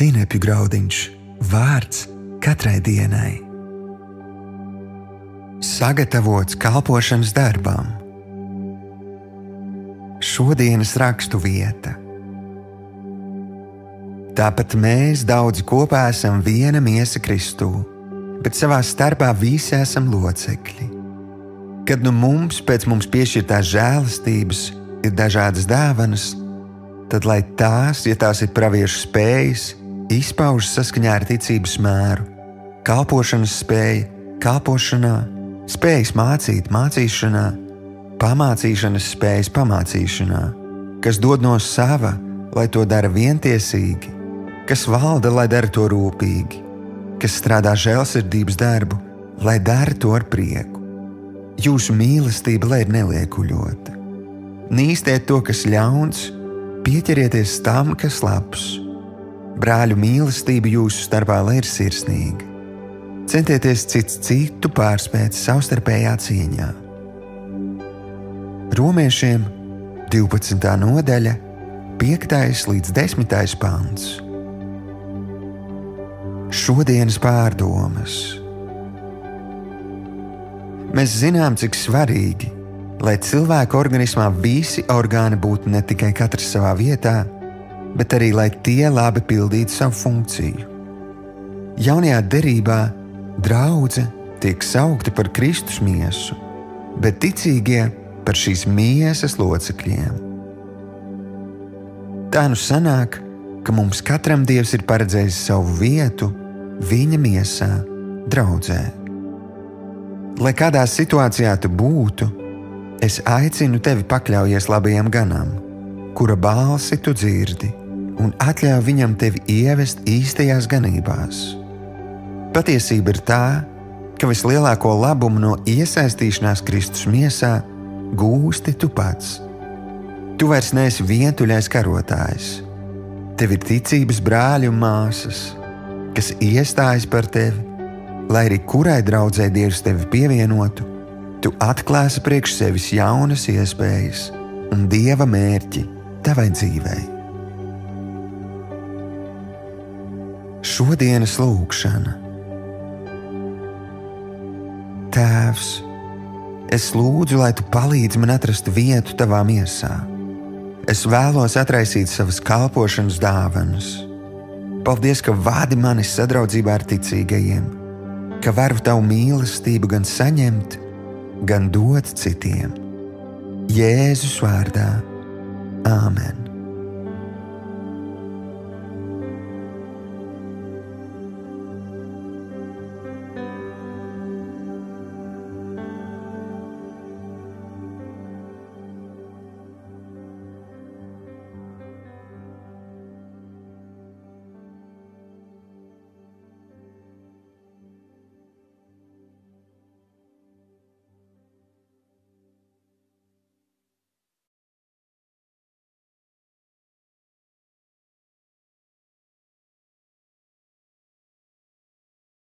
Sinepju graudiņš, vārds katrai dienai. Sagatavots kalpošanas darbam. Šodienas rakstu vieta. Tāpat mēs daudzi kopā esam viena miesa Kristū, bet savā starpā visi esam locekļi. Kad nu mums pēc mums piešķirtās žēlastības ir dažādas dāvanas, tad lai tās, ja tās ir praviešu spējas, izpaužas saskaņā ar ticības mēru, kalpošanas spēja, kalpošanā, spējas mācīt, mācīšanā, pamācīšanas spējas pamācīšanā, kas dod no sava, lai to dara vientiesīgi, kas valda, lai dara to rūpīgi, kas strādā žēlsirdības darbu, lai dara to ar prieku. Jūsu mīlestība, lai ir neliekuļota. Nīstiet to, kas ļauns, pieķerieties tam, kas labs. Brāļu mīlestība jūsu starpā, lai ir sirsnīga. Centieties cits citu pārspēt savstarpējā cieņā. Romiešiem 12. nodaļa, 5. līdz 10. pants. Šodienas pārdomas. Mēs zinām, cik svarīgi, lai cilvēka organismā visi orgāni būtu ne tikai katrs savā vietā, bet arī, lai tie labi pildītu savu funkciju. Jaunajā derībā draudze tiek saukta par Kristus miesu, bet ticīgie par šīs miesas locekļiem. Tā nu sanāk, ka mums katram Dievs ir paredzējis savu vietu viņa miesā, draudzē. Lai kādā situācijā tu būtu, es aicinu tevi pakļaujies labajam ganam, kura balsi tu dzirdi, un atļauj viņam tevi ievest īstajās ganībās. Patiesība ir tā, ka vislielāko labumu no iesaistīšanās Kristus miesā gūsti tu pats. Tu vairs neesi vientuļais karotājs. Tev ir ticības brāļi un māsas, kas iestājas par tevi, lai arī kurai draudzē Dievs tevi pievienotu, tu atklāsi priekš sevis jaunas iespējas un Dieva mērķi tavai dzīvei. Šodienas lūgšana. Tēvs, es lūdzu, lai tu palīdzi man atrast vietu tavā miesā. Es vēlos atraisīt savas kalpošanas dāvanas. Paldies, ka vādi mani sadraudzībā ar ticīgajiem, ka varu tavu mīlestību gan saņemt, gan dot citiem. Jēzus vārdā. Āmen.